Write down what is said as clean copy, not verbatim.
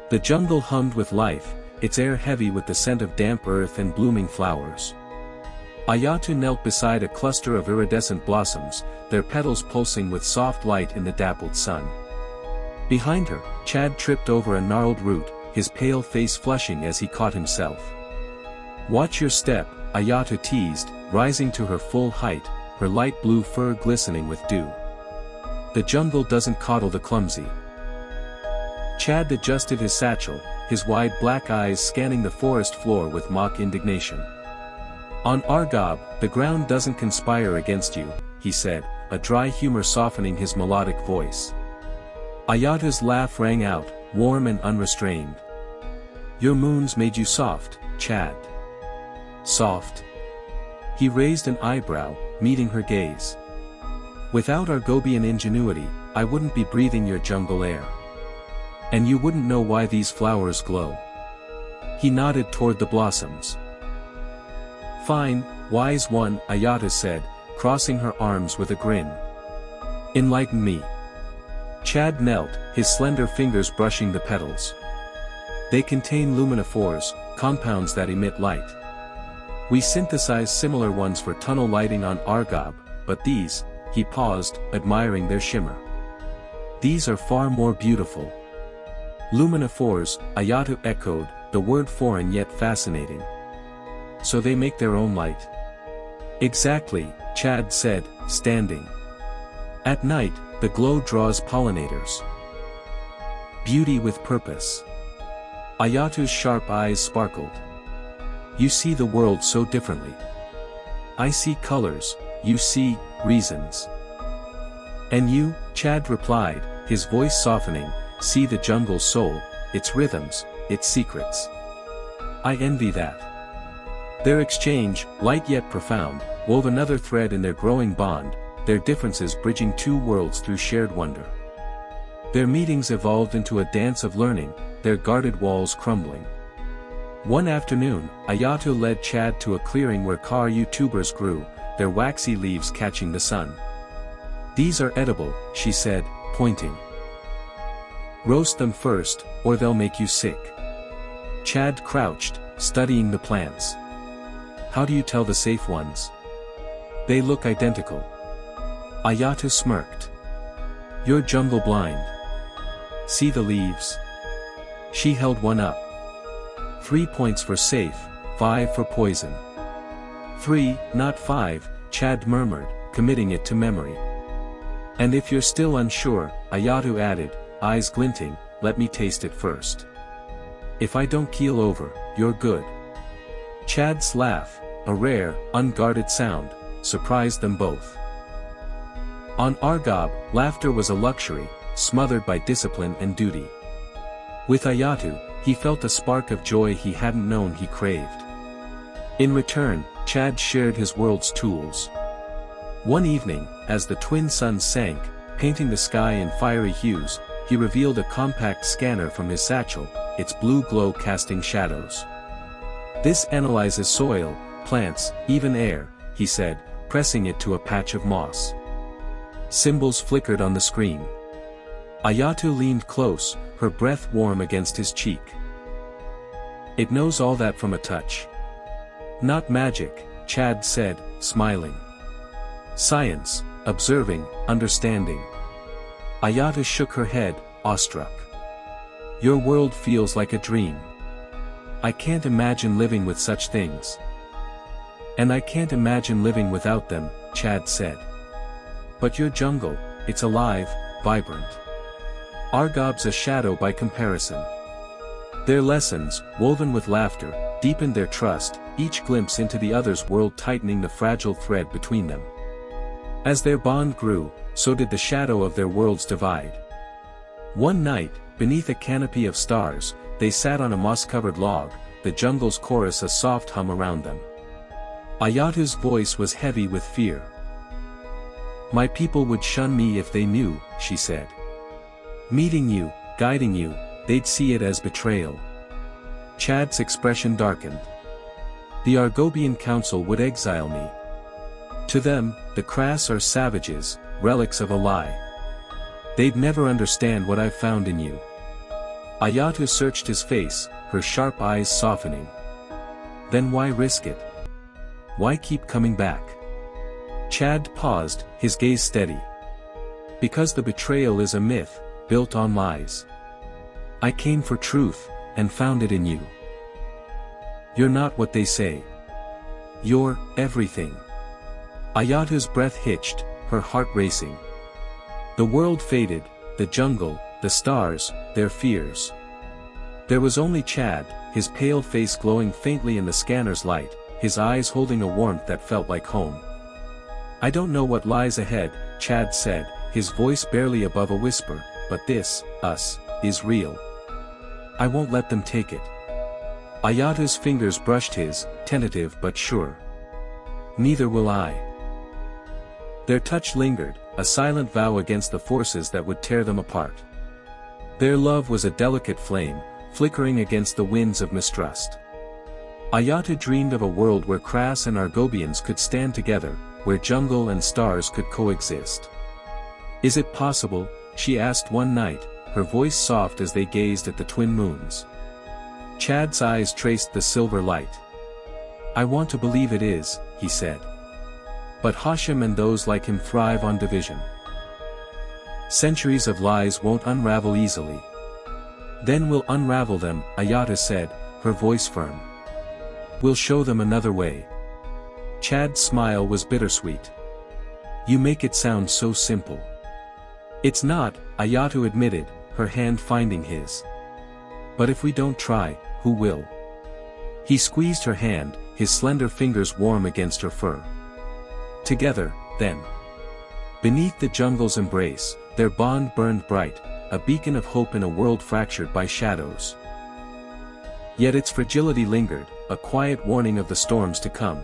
The jungle hummed with life, its air heavy with the scent of damp earth and blooming flowers. Ayatu knelt beside a cluster of iridescent blossoms, their petals pulsing with soft light in the dappled sun. Behind her, Chad tripped over a gnarled root, his pale face flushing as he caught himself. "Watch your step," Ayatu teased, rising to her full height, her light blue fur glistening with dew. "The jungle doesn't coddle the clumsy." Chad adjusted his satchel, his wide black eyes scanning the forest floor with mock indignation. "On Argob, the ground doesn't conspire against you," he said, a dry humor softening his melodic voice. Ayatu's laugh rang out, warm and unrestrained. "Your moons made you soft, Chad." "Soft?" He raised an eyebrow, meeting her gaze. "Without Argobian ingenuity, I wouldn't be breathing your jungle air. And you wouldn't know why these flowers glow." He nodded toward the blossoms. "Fine, wise one," Ayatu said, crossing her arms with a grin. "Enlighten me." Chad knelt, his slender fingers brushing the petals. "They contain luminophores, compounds that emit light. We synthesize similar ones for tunnel lighting on Argob, but these," he paused, admiring their shimmer. "These are far more beautiful." "Luminophores," Ayatu echoed, the word foreign yet fascinating. "So they make their own light?" "Exactly," Chad said, standing. "At night, the glow draws pollinators. Beauty with purpose." Ayatu's sharp eyes sparkled. "You see the world so differently. I see colors, you see reasons." "And you," Chad replied, his voice softening, "see the jungle's soul, its rhythms, its secrets. I envy that." Their exchange, light yet profound, wove another thread in their growing bond, their differences bridging two worlds through shared wonder. Their meetings evolved into a dance of learning, their guarded walls crumbling. One afternoon, Ayatu led Chad to a clearing where Karyu tubers grew, their waxy leaves catching the sun. "These are edible," she said, pointing. "Roast them first, or they'll make you sick." Chad crouched, studying the plants. "How do you tell the safe ones? They look identical." Ayatu smirked. "You're jungle blind. See the leaves?" She held one up. 3 points for safe, 5 for poison." 3, not 5, Chad murmured, committing it to memory. "And if you're still unsure," Ayatu added, eyes glinting, "let me taste it first. If I don't keel over, you're good." Chad's laugh, a rare, unguarded sound, surprised them both. On Argob, laughter was a luxury, smothered by discipline and duty. With Ayatu, he felt a spark of joy he hadn't known he craved. In return, Chad shared his world's tools. One evening, as the twin suns sank, painting the sky in fiery hues, he revealed a compact scanner from his satchel, its blue glow casting shadows. "This analyzes soil, plants, even air," he said, pressing it to a patch of moss. Symbols flickered on the screen. Ayatu leaned close, her breath warm against his cheek. "It knows all that from a touch." "Not magic," Chad said, smiling. "Science, observing, understanding." Ayatu shook her head, awestruck. "Your world feels like a dream. I can't imagine living with such things." "And I can't imagine living without them," Chad said. "But your jungle, it's alive, vibrant. Argob's a shadow by comparison." Their lessons, woven with laughter, deepened their trust, each glimpse into the other's world tightening the fragile thread between them. As their bond grew, so did the shadow of their worlds divide. One night, beneath a canopy of stars, they sat on a moss-covered log, the jungle's chorus a soft hum around them. Ayatu's voice was heavy with fear. "My people would shun me if they knew," she said. "Meeting you, guiding you, they'd see it as betrayal." Chad's expression darkened. "The Argobian Council would exile me. To them, the Crass are savages, relics of a lie. They'd never understand what I've found in you." Ayatu searched his face, her sharp eyes softening. Then why risk it? Why keep coming back? Chad paused, his gaze steady. Because the betrayal is a myth, built on lies. I came for truth, and found it in you. You're not what they say. You're everything. Ayatu's breath hitched, her heart racing. The world faded, the jungle, the stars, their fears. There was only Chad, his pale face glowing faintly in the scanner's light, his eyes holding a warmth that felt like home. I don't know what lies ahead, Chad said, his voice barely above a whisper, but this, us, is real. I won't let them take it. Ayatu's fingers brushed his, tentative but sure. Neither will I. Their touch lingered, a silent vow against the forces that would tear them apart. Their love was a delicate flame, flickering against the winds of mistrust. Ayatu dreamed of a world where Kras and Argobians could stand together, where jungle and stars could coexist. Is it possible? She asked one night, her voice soft as they gazed at the twin moons. Chad's eyes traced the silver light. I want to believe it is, he said. But Hashim and those like him thrive on division. Centuries of lies won't unravel easily. Then we'll unravel them, Ayatu said, her voice firm. We'll show them another way. Chad's smile was bittersweet. You make it sound so simple. It's not, Ayatu admitted, her hand finding his. But if we don't try, who will? He squeezed her hand, his slender fingers warm against her fur. Together, then. Beneath the jungle's embrace, their bond burned bright, a beacon of hope in a world fractured by shadows. Yet its fragility lingered, a quiet warning of the storms to come.